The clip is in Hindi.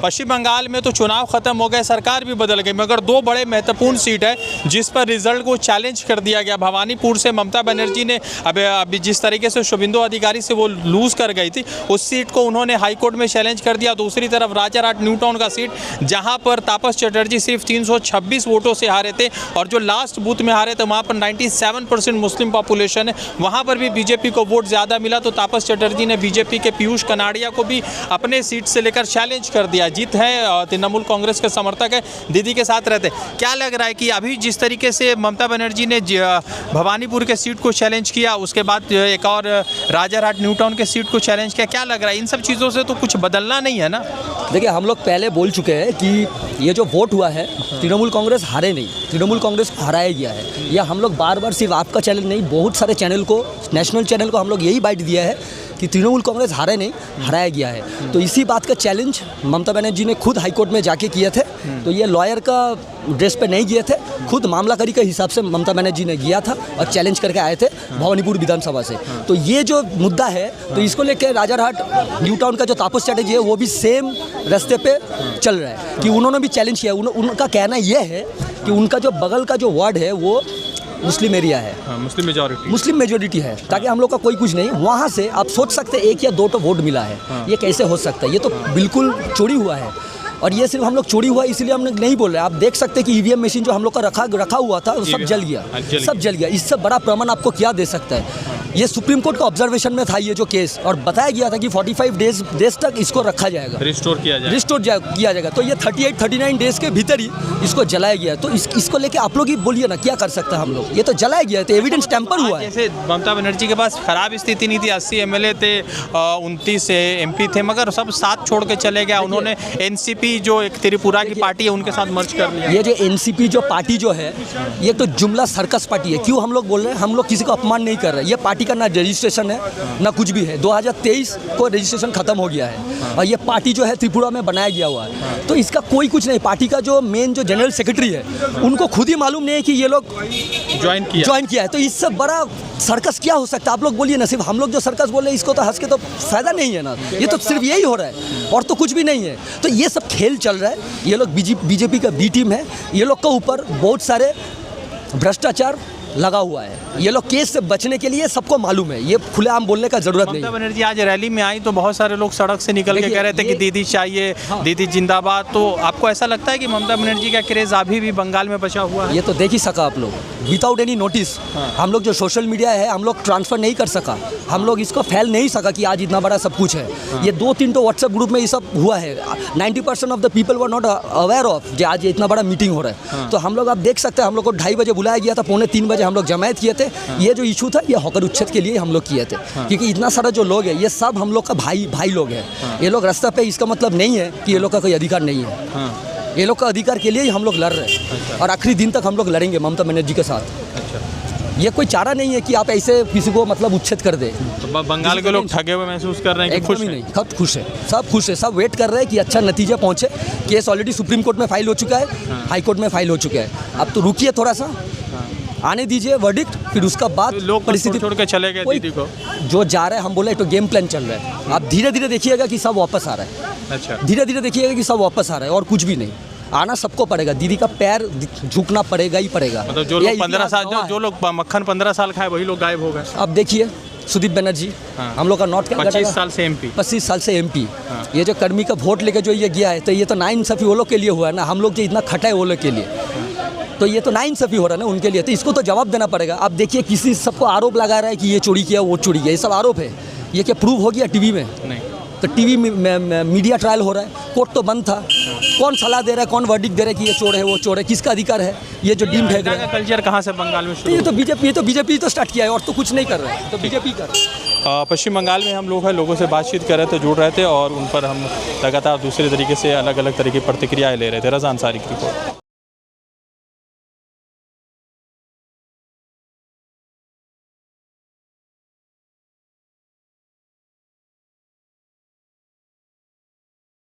पश्चिम बंगाल में तो चुनाव खत्म हो गए, सरकार भी बदल गई, मगर दो बड़े महत्वपूर्ण सीट है जिस पर रिजल्ट को चैलेंज कर दिया गया। भवानीपुर से ममता बनर्जी ने अभी जिस तरीके से शुभेंदु अधिकारी से वो लूज कर गई थी, उस सीट को उन्होंने हाईकोर्ट में चैलेंज कर दिया। दूसरी तरफ राजारहाट न्यू टाउन का सीट, जहां पर तापस चटर्जी सिर्फ 326 वोटों से हारे थे और जो लास्ट बूथ में हारे थे वहां पर 97% मुस्लिम पॉपुलेशन है, वहां पर भी बीजेपी को वोट ज़्यादा मिला। तो तापस चटर्जी ने बीजेपी के पीयूष कनाडिया को भी अपने सीट से लेकर चैलेंज कर दिया। जीत है, तृणमूल कांग्रेस के समर्थक है, दीदी के साथ रहते। क्या लग रहा है कि अभी जिस तरीके से ममता बनर्जी ने भवानीपुर के सीट को चैलेंज किया, उसके बाद एक और राजारहाट न्यू टाउन के सीट को चैलेंज किया, क्या लग रहा है इन सब चीज़ों से तो कुछ बदलना नहीं है ना? देखिए, हम लोग पहले बोल चुके हैं कि ये जो वोट हुआ है, तृणमूल कांग्रेस हारे नहीं, तृणमूल कांग्रेस को हराया गया है। यह हम लोग बार बार, सिर्फ आपका चैनल नहीं, बहुत सारे चैनल को, नेशनल चैनल को हम लोग यही बाइट दिया है कि तृणमूल कांग्रेस हारे नहीं, हराया गया है। तो इसी बात का चैलेंज ममता बनर्जी ने खुद हाईकोर्ट में जाके किए थे। तो ये लॉयर का ड्रेस पे नहीं गए थे, खुद मामलाकारी के हिसाब से ममता बनर्जी ने किया था और चैलेंज करके आए थे भवानीपुर विधानसभा से। तो ये जो मुद्दा है, तो इसको लेकर राजारहाट न्यू टाउन का जो तापस चटर्जी है वो भी सेम रास्ते पे चल रहा है कि उन्होंने भी चैलेंज किया। उनका कहना यह है कि उनका जो बगल का जो वार्ड है वो मुस्लिम एरिया है, मुस्लिम मेजोरिटी है, ताकि हम लोग का कोई कुछ नहीं। वहाँ से आप सोच सकते हैं 1 या 2 तो वोट मिला है, ये कैसे हो सकता है? ये तो बिल्कुल चोरी हुआ है। और ये सिर्फ हम लोग चोरी हुआ इसलिए हम नहीं बोल रहे। आप देख सकते हैं कि ईवीएम मशीन जो हम लोग का रखा हुआ था वो सब जल गया, सब जल गया। इससे बड़ा प्रमाण आपको क्या दे सकता है? ये सुप्रीम कोर्ट का ऑब्जर्वेशन में था ये जो केस, और बताया गया था कि 45 डेज तक इसको रखा जाएगा, रिस्टोर किया जाएगा। तो ये 38-39 डेज के भीतर ही इसको जलाया गया। तो इसको लेके आप लोग ही बोलिए ना, क्या कर सकते हैं हम लोग? ये तो जलाया गया, तो एविडेंस टेम्पर हुआ है। जैसे ममता बनर्जी के पास खराब स्थिति नहीं थी, 80 MLA थे, 29 MP थे, मगर सब साथ छोड़ के चले गए। उन्होंने NCP जो एक त्रिपुरा की पार्टी है उनके साथ मर्ज कर लिया। ये जो NCP जो पार्टी जो है, ये तो जुमला सर्कस पार्टी है। क्यों हम लोग बोल रहे हैं? हम लोग किसी को अपमान नहीं कर रहे। ये पार्टी का ना रजिस्ट्रेशन है ना कुछ भी है। 2023 को रजिस्ट्रेशन खत्म हो गया है और ये पार्टी जो है त्रिपुरा में बनाया गया हुआ है। तो इसका कोई कुछ नहीं। पार्टी का जो मेन जो जनरल सेक्रेटरी है उनको खुद ही मालूम नहीं है कि ये लोग ज्वाइन किया है। तो इससे बड़ा सर्कस क्या हो सकता है? आप लोग बोलिए ना। सिर्फ हम लोग जो सर्कस बोल रहे हैं इसको तो हंस के तो फायदा नहीं है ना। ये तो सिर्फ यही हो रहा है और तो कुछ भी नहीं है। तो ये सब खेल चल रहा है। ये लोग बीजेपी का बी टीम है। ये लोग के ऊपर बहुत सारे भ्रष्टाचार लगा हुआ है। ये लोग केस से बचने के लिए सबको मालूम है, ये खुलेआम बोलने का जरूरत नहीं। ममता बनर्जी आज रैली में आई तो बहुत सारे लोग सड़क से निकल के कह रहे थे कि दीदी चाहिए, दीदी जिंदाबाद। तो आपको ऐसा लगता है कि ममता बनर्जी का क्रेज अभी भी बंगाल में बचा हुआ है? ये तो देख ही सका आप लोग, विदाउट एनी नोटिस। हम लोग जो सोशल मीडिया है हम लोग ट्रांसफर नहीं कर सका, हम लोग इसको फैल नहीं सका कि आज इतना बड़ा सब कुछ है। ये 2-3 तो व्हाट्सएप ग्रुप में ये सब हुआ है। 90% of the people were not aware of जो आज इतना बड़ा मीटिंग हो रहा है। तो हम लोग आप देख सकते हैं, हम लोग को 2:30 बजे बुलाया गया था, 2:45 बजे हम लोग जमायत किए थे। ये जो इशू था ये हॉकर उच्छेद के लिए हम लोग किए थे, क्योंकि इतना सारा जो लोग है ये सब हम लोग का भाई लोग हैं। ये लोग रास्ता पे, इसका मतलब नहीं है कि ये लोग का कोई अधिकार नहीं है। ये लोग का अधिकार के लिए ही हम लोग लड़ रहे हैं और आखिरी दिन तक हम लोग लड़ेंगे ममता बनर्जी के साथ। ये कोई चारा नहीं है कि आप ऐसे किसी को मतलब उच्छेद कर दे। तो बंगाल के लोग ठगे हुए महसूस कर रहे हैं कि खुश नहीं? सब खुश है, सब खुश है, सब वेट कर रहे हैं कि अच्छा नतीजा पहुंचे। केस ऑलरेडी सुप्रीम कोर्ट में फाइल हो चुका है, हाई कोर्ट में फाइल हो चुका है। अब तो रुकिए थोड़ा सा, आने दीजिए वर्डिक्ट, फिर उसका बाद लोग परिस्थिति छोड़ के चले गए। दीदी को जो जा रहा है, हम बोले तो गेम प्लान चल रहा है। आप धीरे धीरे देखिएगा कि सब वापस आ रहा है। अच्छा, धीरे धीरे देखिएगा कि सब वापस आ रहा है और कुछ भी नहीं। आना सबको पड़ेगा, दीदी का पैर झुकना पड़ेगा ही पड़ेगा। मतलब जो लोग 15 साल जो लोग मक्खन 15 साल खाए वही लोग गायब हो गए। अब देखिए सुदीप बनर्जी, हम लोग का नॉर्थ 25 साल से MP। ये जो कर्मी का वोट लेके जो ये गया है, तो ये तो नाइंसाफी वो लोग के लिए हुआ है ना। हम लोग जो इतना खटा है वो लोग के लिए, तो ये तो नाइंसाफी हो रहा है ना उनके लिए। तो इसको तो जवाब देना पड़ेगा। अब देखिए किसी सबको आरोप लगा रहा है कि ये चोरी किया, वो चोरी किया, ये सब आरोप है। ये क्या प्रूव हो गया टीवी में? नहीं। तो टीवी में मीडिया ट्रायल हो रहा है, कोर्ट तो बंद था। कौन सलाह दे रहा है, कौन वर्डिक्ट दे रहा है कि ये चोर है, वो चोर है? किसका अधिकार है? ये जो डीम फेंक रहा है। कल्चर कहाँ से बंगाल में शुरू? ये तो बीजेपी तो स्टार्ट किया है और तो कुछ नहीं कर रहा है, तो बीजेपी कर रहा है। पश्चिम बंगाल में हम लोग हैं, लोगों से बातचीत कर रहे थे, जुड़ रहे थे और उन पर हम लगातार दूसरे तरीके से अलग अलग तरह की प्रतिक्रियाएँ ले रहे थे। रज़ा अंसारी की रिपोर्ट।